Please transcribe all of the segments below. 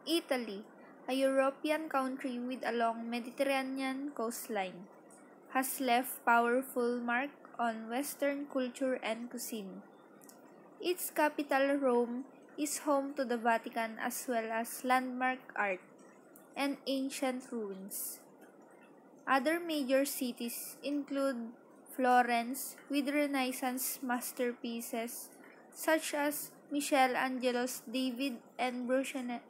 Italy, a European country with a long Mediterranean coastline, has left powerful mark on Western culture and cuisine. Its capital, Rome, is home to the Vatican as well as landmark art and ancient ruins. Other major cities include Florence with Renaissance masterpieces such as Michelangelo's David and Brunelleschi's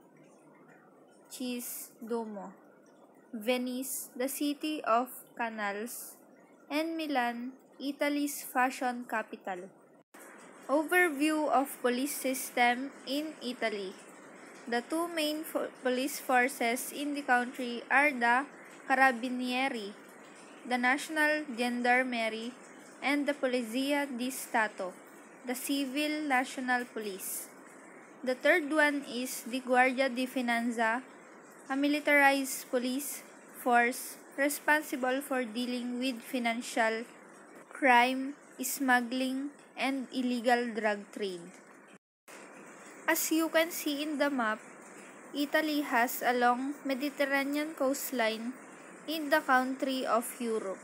Duomo, Venice, the city of canals, and Milan, Italy's fashion capital. Overview of police system in Italy. The two main police forces in the country are the Carabinieri, the National Gendarmerie, and the Polizia di Stato, the Civil National Police. The third one is the Guardia di Finanza, a militarized police force responsible for dealing with financial crime, smuggling, and illegal drug trade. As you can see in the map, Italy has a long Mediterranean coastline in the country of Europe.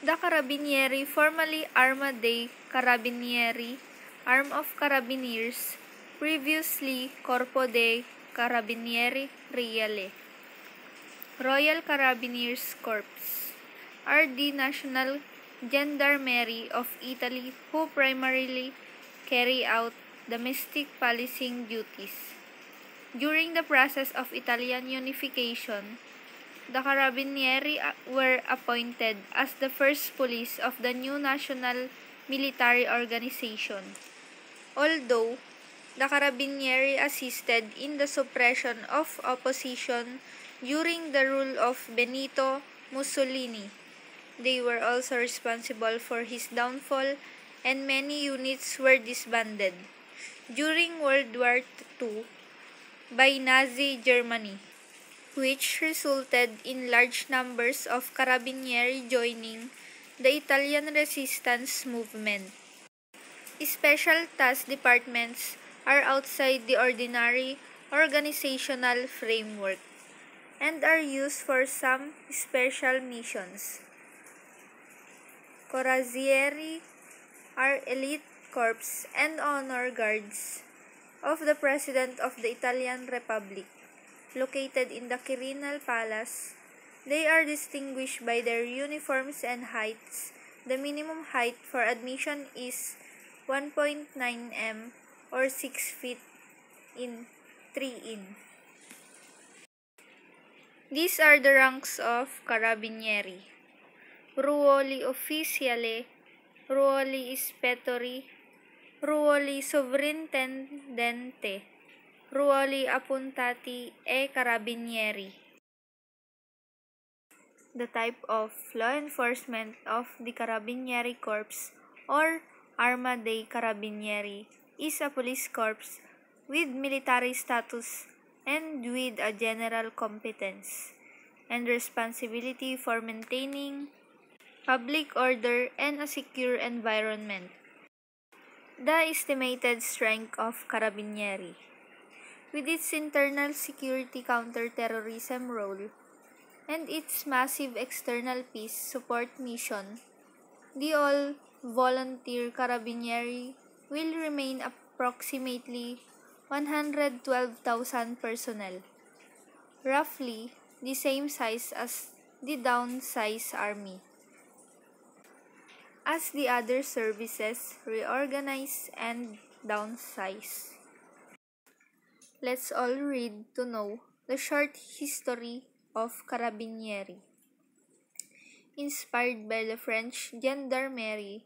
The Carabinieri, formerly Arma dei Carabinieri, Arm of Carabineers, previously Corpo dei Carabinieri Reale, Royal Carabineers Corps, are the national gendarmerie of Italy who primarily carry out domestic policing duties. During the process of Italian unification, the Carabinieri were appointed as the first police of the new national military organization. Although the Carabinieri assisted in the suppression of opposition during the rule of Benito Mussolini, they were also responsible for his downfall, and many units were disbanded during World War II by Nazi Germany, which resulted in large numbers of Carabinieri joining the Italian resistance movement. Special task departments are outside the ordinary organizational framework and are used for some special missions. Corazzieri are elite corps and honor guards of the President of the Italian Republic, located in the Quirinal Palace. They are distinguished by their uniforms and heights. The minimum height for admission is 1.9 m or 6 feet in 3 in. These are the ranks of Carabinieri: Ruoli Ufficiali, Ruoli Ispettori, Ruoli Sovrintendente, Ruoli Appuntati e Carabinieri. The type of law enforcement of the Carabinieri Corps or Arma dei Carabinieri is a police corps with military status and with a general competence and responsibility for maintaining public order and a secure environment. The estimated strength of Carabinieri. With its internal security counter-terrorism role and its massive external peace support mission, the all-volunteer Carabinieri will remain approximately 112,000 personnel, roughly the same size as the downsized army. As the other services reorganize and downsize. Let's all read to know the short history of Carabinieri. Inspired by the French gendarmerie,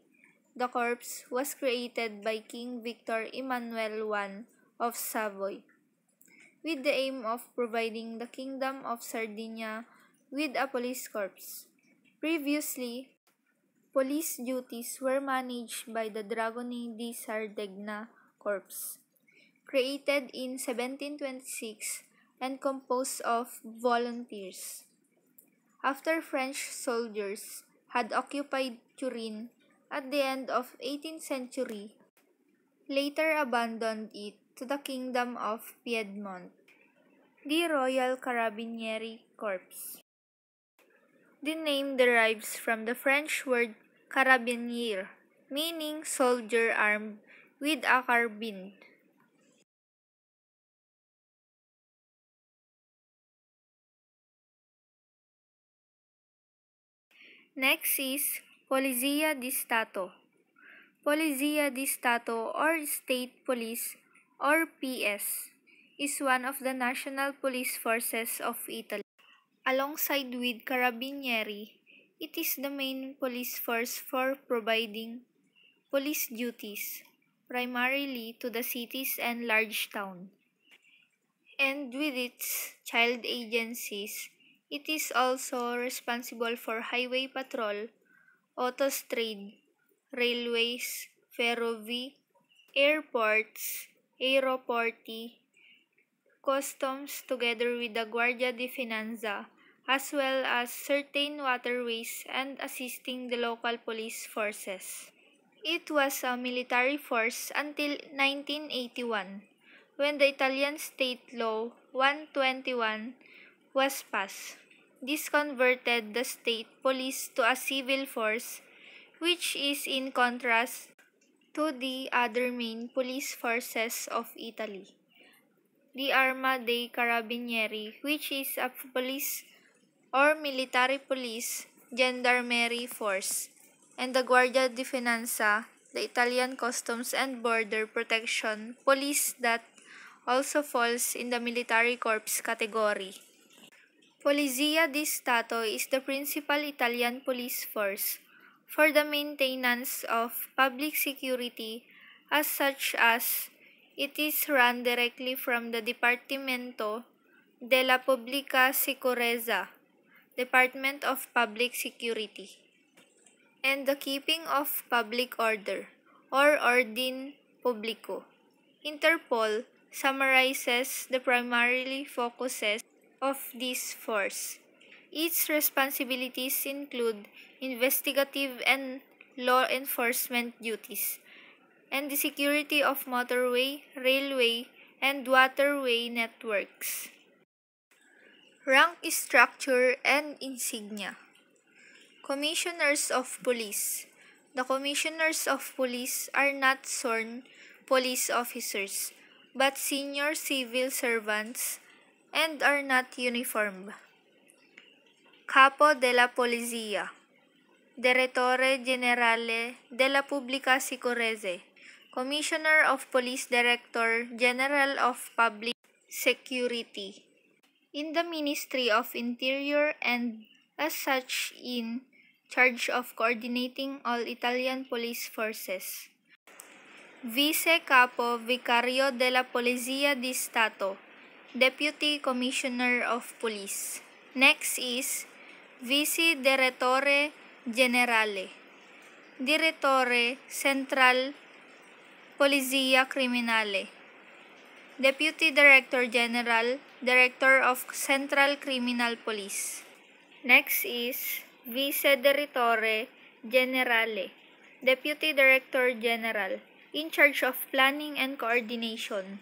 the corps was created by King Victor Emmanuel I of Savoy, with the aim of providing the Kingdom of Sardinia with a police corps. Previously, police duties were managed by the Dragoni di Sardegna Corps, created in 1726 and composed of volunteers. After French soldiers had occupied Turin at the end of 18th century, later abandoned it to the Kingdom of Piedmont. The Royal Carabinieri Corps. The name derives from the French word carabinier, meaning soldier armed with a carbine. Next is Polizia di Stato. Polizia di Stato or State Police or PS is one of the national police forces of Italy. Alongside with Carabinieri, it is the main police force for providing police duties, primarily to the cities and large towns. And with its child agencies, it is also responsible for highway patrol, autostrade, railways, ferrovie, airports, aeroporti, customs together with the Guardia di Finanza, as well as certain waterways and assisting the local police forces. It was a military force until 1981, when the Italian State Law 121 was passed. This converted the state police to a civil force, which is in contrast to the other main police forces of Italy. The Arma dei Carabinieri, which is a police or military police gendarmerie force, and the Guardia di Finanza, the Italian Customs and Border Protection police that also falls in the military corps category. Polizia di Stato is the principal Italian police force for the maintenance of public security as such as it is run directly from the Dipartimento della Pubblica Sicurezza, Department of Public Security, and the keeping of public order, or ordine publico. Interpol summarizes the primarily focuses of this force. Its responsibilities include investigative and law enforcement duties, and the security of motorway, railway, and waterway networks. Rank structure and insignia. Commissioners of Police. The Commissioners of Police are not sworn police officers, but senior civil servants and are not uniformed. Capo della Polizia. Direttore Generale della Pubblica Sicurezza. Commissioner of Police Director General of Public Security. In the Ministry of Interior and as such in charge of coordinating all Italian police forces. Vice Capo Vicario della Polizia di Stato, Deputy Commissioner of Police. Next is Vice Direttore Generale, Direttore Central Polizia Criminale, Deputy Director General, Director of Central Criminal Police. Next is Vice Direttore Generale, Deputy Director General, in charge of planning and coordination.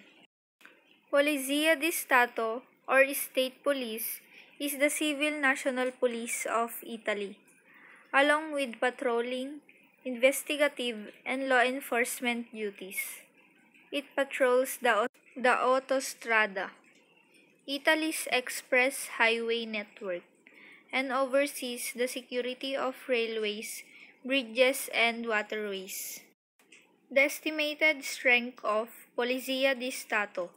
Polizia di Stato, or State Police, is the civil national police of Italy, along with patrolling, investigative, and law enforcement duties. It patrols the autostrada, Italy's express highway network, and oversees the security of railways, bridges, and waterways. The estimated strength of Polizia di Stato.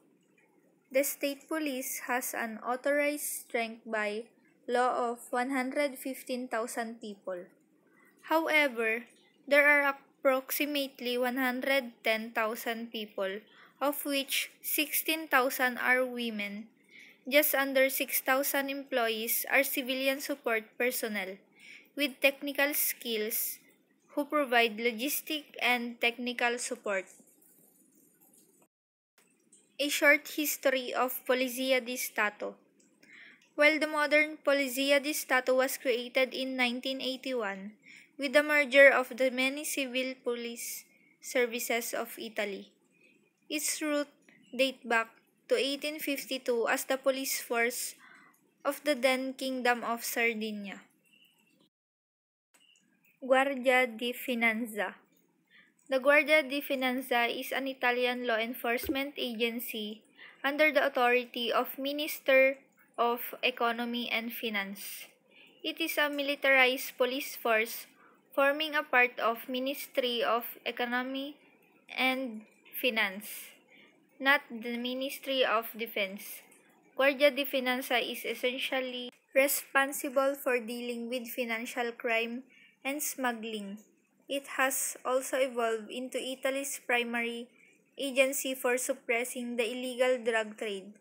The state police has an authorized strength by law of 115,000 people. However, there are approximately 110,000 people, of which 16,000 are women. Just under 6,000 employees are civilian support personnel with technical skills who provide logistic and technical support. A short history of Polizia di Stato. While the modern Polizia di Stato was created in 1981 with the merger of the many civil police services of Italy, its roots date back to 1852 as the police force of the then Kingdom of Sardinia. Guardia di Finanza. The Guardia di Finanza is an Italian law enforcement agency under the authority of Minister of Economy and Finance. It is a militarized police force forming a part of Ministry of Economy and Finance, not the Ministry of Defense. Guardia di Finanza is essentially responsible for dealing with financial crime and smuggling. It has also evolved into Italy's primary agency for suppressing the illegal drug trade.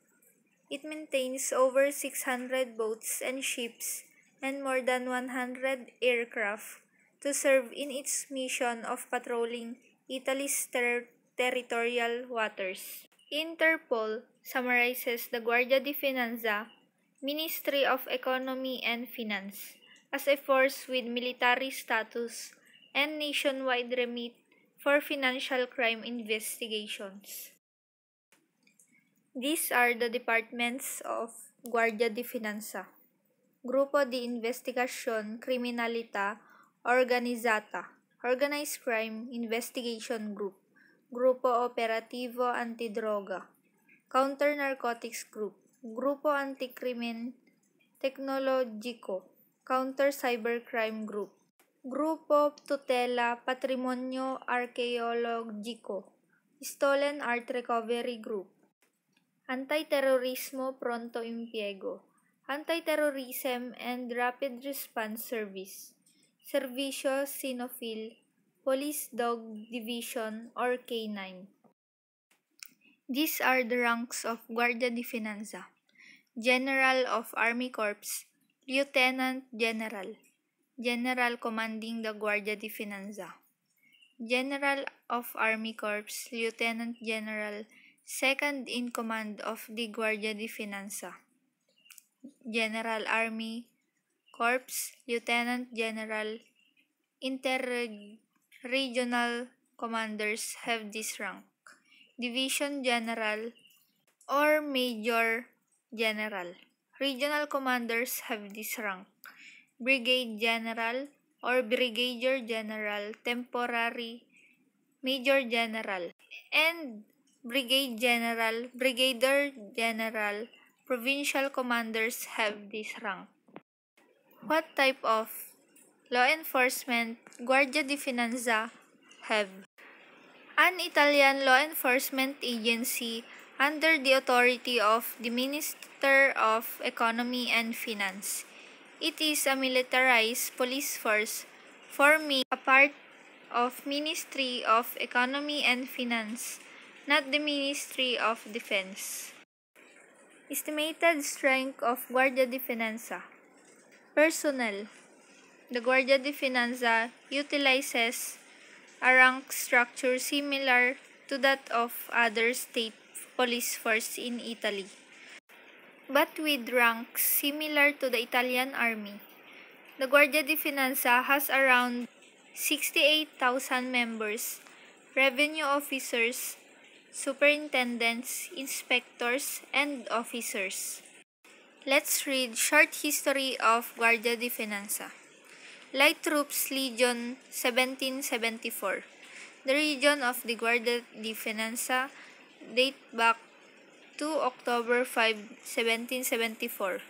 It maintains over 600 boats and ships and more than 100 aircraft to serve in its mission of patrolling Italy's territorial waters. Interpol summarizes the Guardia di Finanza, Ministry of Economy and Finance, as a force with military status and nationwide remit for financial crime investigations. These are the departments of Guardia di Finanza. Grupo di Investigación Criminalita Organizzata, Organized Crime Investigation Group, Grupo Operativo Antidroga, Counter-Narcotics Group, Grupo Antikrimen Teknologiko, Counter-Cybercrime Group, Grupo Tutela Patrimonio Arqueologico, Stolen Art Recovery Group, Antiterrorismo Pronto Impiego, Anti-Terrorism and Rapid Response Service, Servicio Sinofil, Police Dog Division or K9. These are the ranks of Guardia di Finanza. General of Army Corps, Lieutenant General, General commanding the Guardia di Finanza. General of Army Corps, Lieutenant General, second in command of the Guardia di Finanza. General Army Corps, Lieutenant General, Inter-regional commanders have this rank. Division General or Major General. Regional commanders have this rank. Brigade General or Brigadier General, Temporary Major General, and Brigade General, Brigadier General. Provincial commanders have this rank. What type of law enforcement Guardia di Finanza have? An Italian law enforcement agency under the authority of the Minister of Economy and Finance. It is a militarized police force forming a part of Ministry of Economy and Finance, not the Ministry of Defense. Estimated strength of Guardia di Finanza. Personnel. The Guardia di Finanza utilizes a rank structure similar to that of other state police force in Italy, but with ranks similar to the Italian Army. The Guardia di Finanza has around 68,000 members, revenue officers, superintendents, inspectors, and officers. Let's read short history of Guardia di Finanza. Light Troops Legion 1774. The region of the Guardia di Finanza date back to October 5, 1774,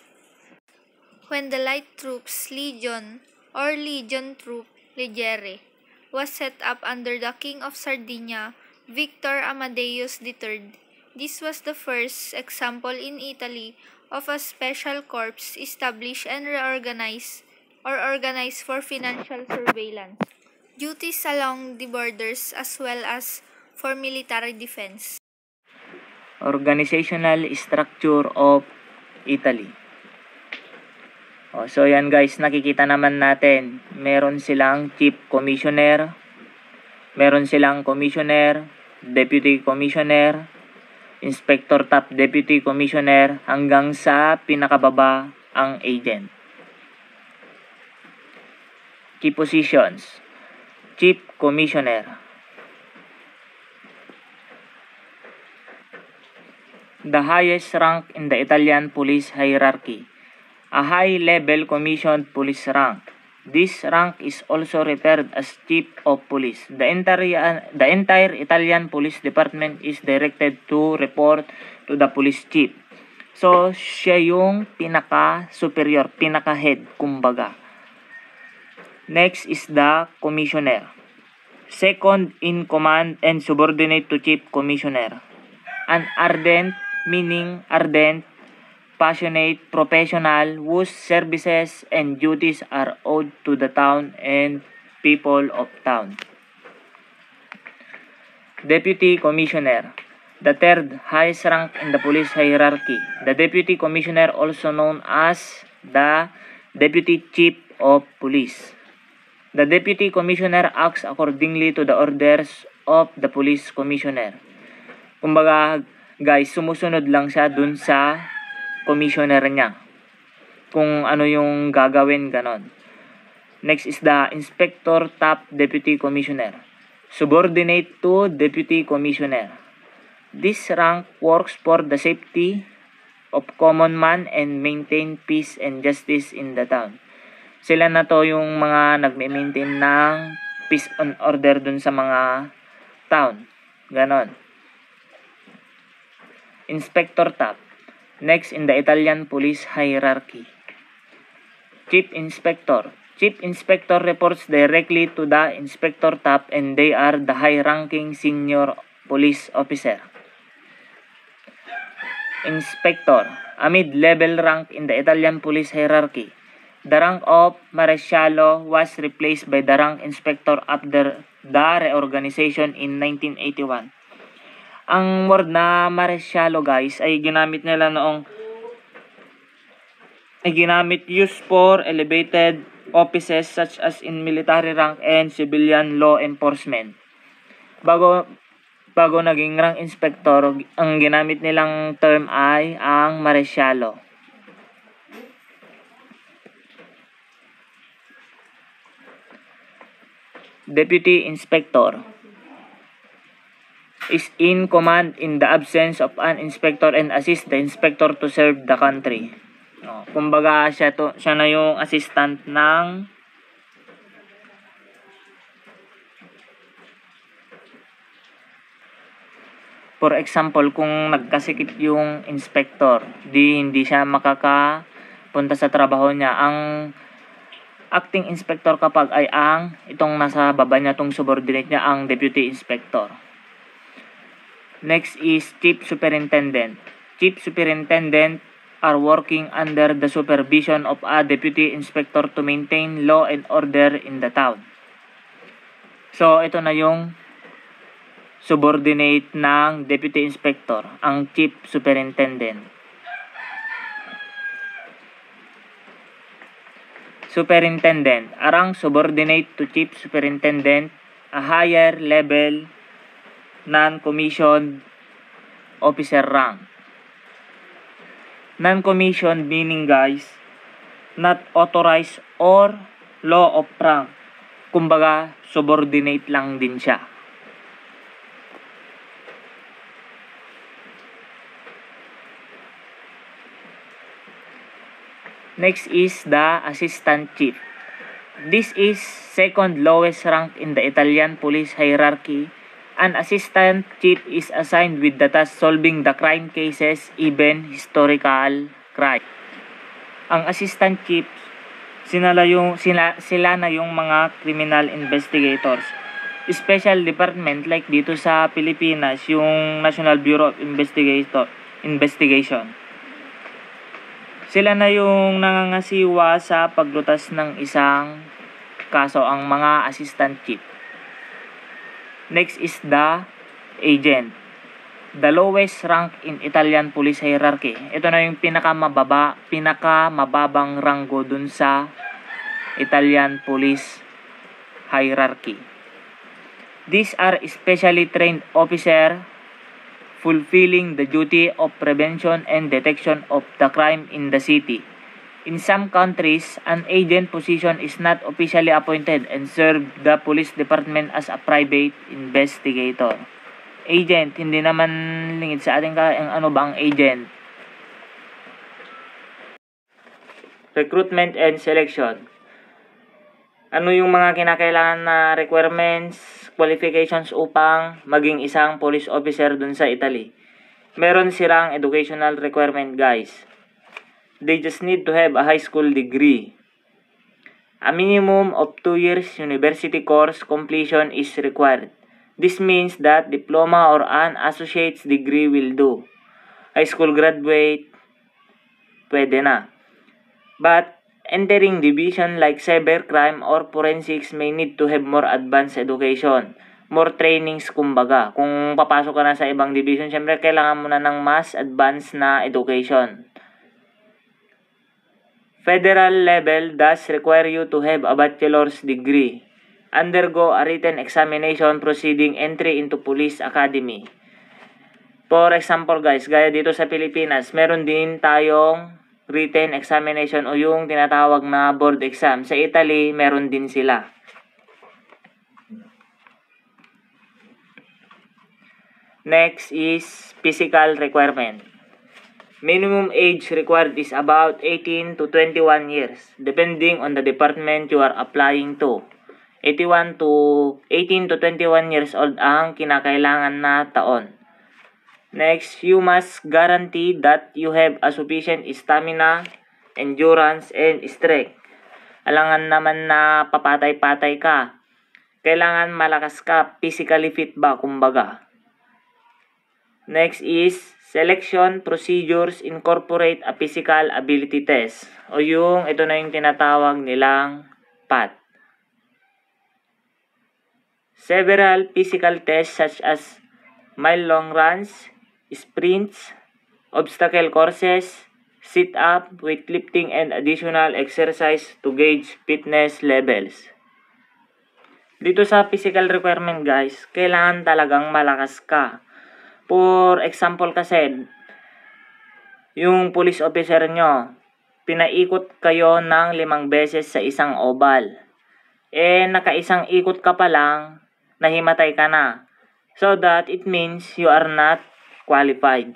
when the Light Troops Legion or Legion Troop Leggere was set up under the King of Sardinia, Victor Amadeus III. This was the first example in Italy of a special corps established and reorganized or organized for financial surveillance, duties along the borders as well as for military defense. Organizational structure of Italy. So yan guys, nakikita naman natin, meron silang Chief Commissioner, meron silang Commissioner, Deputy Commissioner, Inspector Top Deputy Commissioner, hanggang sa pinakababa ang agent. Key positions. Chief Commissioner. the highest rank in the Italian police hierarchy, a high-level commissioned police rank. This rank is also referred as Chief of Police. The entire Italian Police Department is directed to report to the Police Chief. So, siya yung pinaka-superior, pinaka-head, kumbaga. Next is the Commissioner. Second in command and subordinate to Chief Commissioner. An ardent, meaning ardent, passionate professional whose services and duties are owed to the town and people of town. Deputy Commissioner. The third highest rank in the police hierarchy. The Deputy Commissioner, also known as the Deputy Chief of Police. The Deputy Commissioner acts accordingly to the orders of the Police Commissioner. Kumbaga, guys, sumusunod lang siya dun sa commissioner niya. Kung ano yung gagawin, ganon. Next is the Inspector Top Deputy Commissioner. Subordinate to Deputy Commissioner. This rank works for the safety of common man and maintain peace and justice in the town. Sila na to yung mga nagme-maintain ng peace and order dun sa mga town. Ganon. Inspector Top. Next in the Italian police hierarchy. Chief Inspector. Chief Inspector reports directly to the Inspector Top and they are the high-ranking senior police officer. Inspector. A mid-level rank in the Italian police hierarchy. The rank of Maresciallo was replaced by the rank Inspector after the reorganization in 1981. Ang word na Maresciallo, guys, ay ginamit used for elevated offices such as in military rank and civilian law enforcement. Bago naging rank inspector, ang ginamit nilang term ay ang Maresciallo. Deputy Inspector is in command in the absence of an inspector and assist the inspector to serve the country. Kumbaga siya na yung assistant ng for example, kung nagkasikip yung inspector, hindi siya makakapunta sa trabaho niya. Ang acting inspector kapag ay itong nasa baba niya, itong subordinate niya, ang deputy inspector. Next is Chief Superintendent. Chief Superintendent are working under the supervision of a deputy inspector to maintain law and order in the town. So, ito na yung subordinate ng deputy inspector, ang Chief Superintendent. Superintendent, a rank subordinate to Chief Superintendent, a higher level non-commissioned officer rank. Non-commissioned meaning, guys, not authorized or law of rank. Kumbaga, subordinate lang din siya. Next is the Assistant Chief. This is second lowest rank in the Italian police hierarchy. An Assistant Chief is assigned with the task solving the crime cases, even historical crime. Ang Assistant Chief, sila na yung mga criminal investigators. Special department like dito sa Pilipinas, yung National Bureau of Investigation. Sila na yung nangangasiwa sa paglutas ng isang kaso, ang mga assistant chief. Next is the agent. The lowest rank in Italian police hierarchy. Ito na yung pinakamababang ranggo dun sa Italian police hierarchy. These are specially trained officer fulfilling the duty of prevention and detection of the crime in the city. In some countries, an agent position is not officially appointed and serve the police department as a private investigator. Agent, hindi naman lingid sa ating ang ano bang agent. Recruitment and selection. Ano yung mga kinakailangan na requirements, qualifications upang maging isang police officer dun sa Italy? Meron silang educational requirement, guys. They just need to have a high school degree. A minimum of 2 years university course completion is required. This means that diploma or an associate's degree will do. High school graduate, pwede na. But entering division like cybercrime or forensics may need to have more advanced education. More trainings kumbaga. Kung papasok ka na sa ibang division, syempre kailangan mo na ng mas advanced na education. Federal level does require you to have a bachelor's degree. Undergo a written examination preceding entry into police academy. For example guys, gaya dito sa Pilipinas, meron din tayong written examination o yung tinatawag na board exam. Sa Italy, meron din sila. Next is physical requirement. Minimum age required is about 18 to 21 years, depending on the department you are applying to. 18 to 21 years old ang kinakailangan na taon. Next, you must guarantee that you have a sufficient stamina, endurance, and strength. Alangan naman na papatay-patay ka. Kailangan malakas ka, physically fit ba, kumbaga. Next is, selection procedures incorporate a physical ability test. O yung, ito na yung tinatawag nilang PAT. Several physical tests such as mile-long runs, sprints, obstacle courses, sit-up, weightlifting, and additional exercise to gauge fitness levels. Dito sa physical requirement guys, kailangan talagang malakas ka. For example kasi, yung police officer nyo, pinaikot kayo ng 5 beses sa isang oval. Nakaisang ikot ka pa lang, nahimatay ka na. So that it means you are not qualified.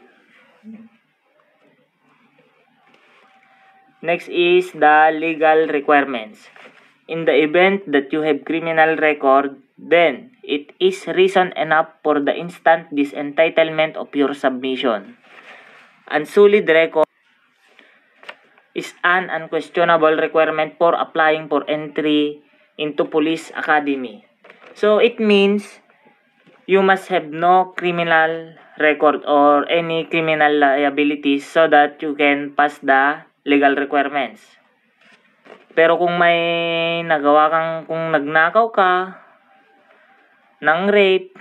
Next is the legal requirements. In the event that you have criminal record, then it is reason enough for the instant disentitlement of your submission. Unsullied record is an unquestionable requirement for applying for entry into police academy. So it means you must have no criminal record or any criminal liabilities so that you can pass the legal requirements. Pero kung may nagawa kang, kung nagnakaw ka ng rape,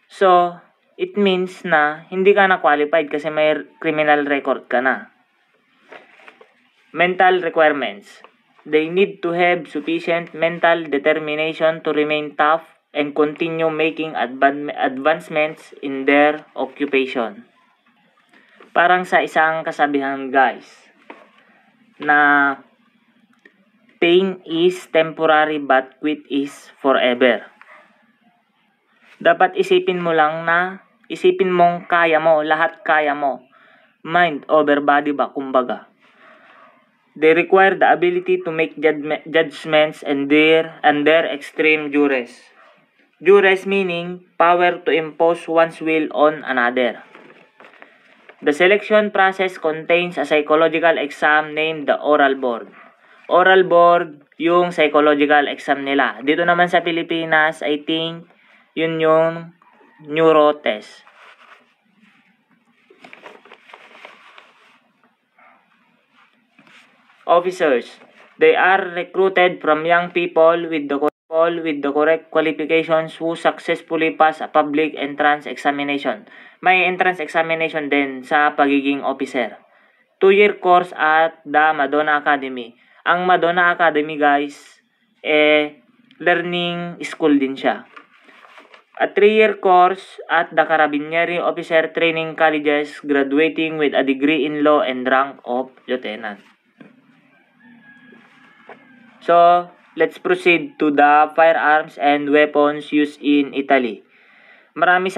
so it means na hindi ka na qualified kasi may criminal record ka na. Mental requirements. They need to have sufficient mental determination to remain tough and continue making advancements in their occupation. Parang sa isang kasabihan guys, na pain is temporary but quit is forever. Dapat isipin mo lang na, isipin mong kaya mo, lahat kaya mo. Mind over body ba, kumbaga. They require the ability to make judgments under extreme duress. Duress meaning power to impose one's will on another. The selection process contains a psychological exam named the oral board. Oral board, yung psychological exam nila. Dito naman sa Pilipinas, I think, yun yung neuro test. Officers, they are recruited from young people with the correct qualifications who successfully pass a public entrance examination. May entrance examination din sa pagiging officer. 2-year course at the Madonna Academy. Ang Madonna Academy guys, learning school din siya. A 3-year course at the Carabinieri Officer Training Colleges, graduating with a degree in law and rank of lieutenant. So, let's proceed to the firearms and weapons used in Italy. Marami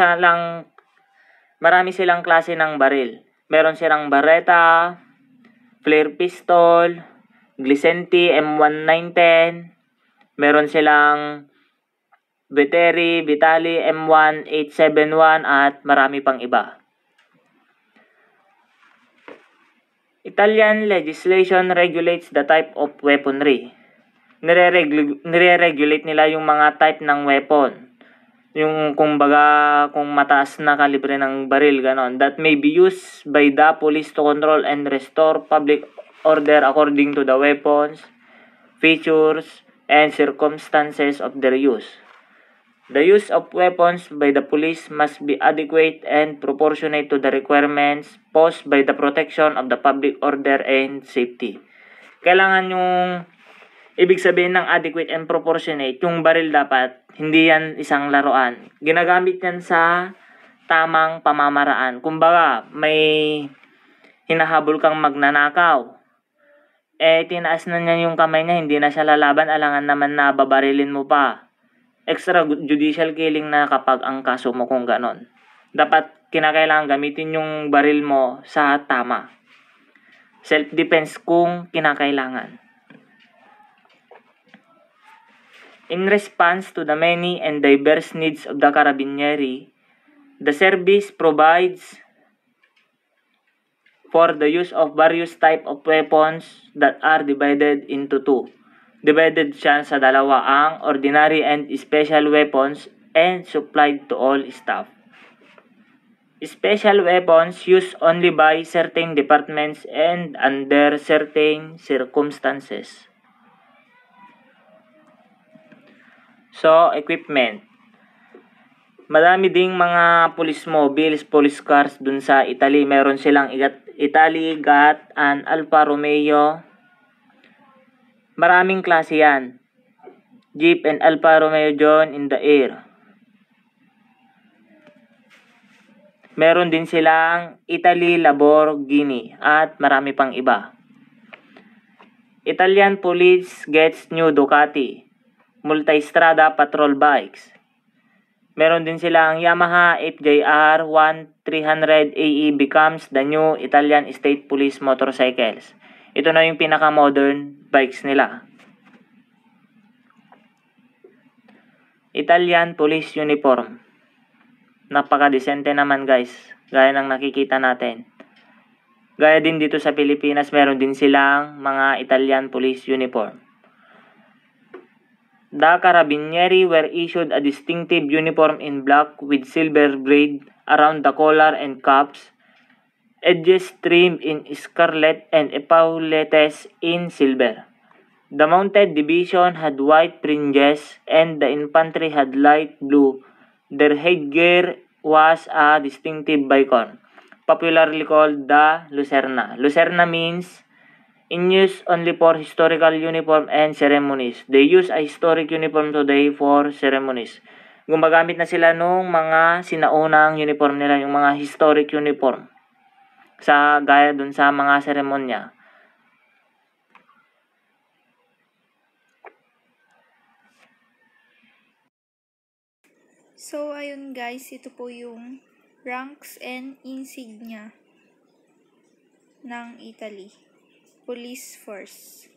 silang klase ng baril. Meron silang Beretta, flare pistol, Glisenti M1910, meron silang Veteri, Vitali M1871 at marami pang iba. Italian legislation regulates the type of weaponry. Nire-regulate nila yung mga type ng weapon. Yung kung mataas na kalibre ng baril, ganon, that may be used by the police to control and restore public order according to the weapons, features, and circumstances of their use. The use of weapons by the police must be adequate and proportionate to the requirements posed by the protection of the public order and safety. Kailangan yung ibig sabihin ng adequate and proportionate, yung baril dapat hindi yan isang laruan. Ginagamit yan sa tamang pamamaraan. Kumbaga, may hinahabol kang magnanakaw. Tinaas na niya yung kamay niya, hindi na siya lalaban, alangan naman na babarilin mo pa. Extrajudicial killing na kapag ang kaso mo kung ganon. Dapat kinakailangan gamitin yung baril mo sa tama. Self-defense kung kinakailangan. In response to the many and diverse needs of the Carabinieri, the service provides for the use of various type of weapons that are divided into two. Divided siya sa dalawa, ang ordinary and special weapons, and supplied to all staff. Special weapons used only by certain departments and under certain circumstances. So, equipment. Madami ding mga police mobiles, police cars dun sa Italy. Meron silang Italy got an Alfa Romeo. Maraming klase yan. Jeep and Alfa Romeo John in the air. Meron din silang Italy Lamborghini at marami pang iba. Italian police gets new Ducati Multistrada patrol bikes. Meron din silang Yamaha FJR 1300 AE becomes the new Italian State Police motorcycles. Ito na yung pinaka-modern bikes nila. Italian police uniform. Napaka-decente naman guys, gaya ng nakikita natin. Gaya din dito sa Pilipinas, meron din silang mga Italian police uniform. The Carabinieri were issued a distinctive uniform in black with silver braid around the collar and cuffs, edges trimmed in scarlet and epaulettes in silver. The mounted division had white fringes and the infantry had light blue. Their headgear was a distinctive bicorn, popularly called the Lucerna. Lucerna means in use only for historical uniform and ceremonies. They use a historic uniform today for ceremonies. Gumagamit na sila nung mga sinaunang uniform nila, yung mga historic uniform. Sa gaya dun sa mga seremonya. So, ayun guys, ito po yung ranks and insignia ng Italy. Police Force.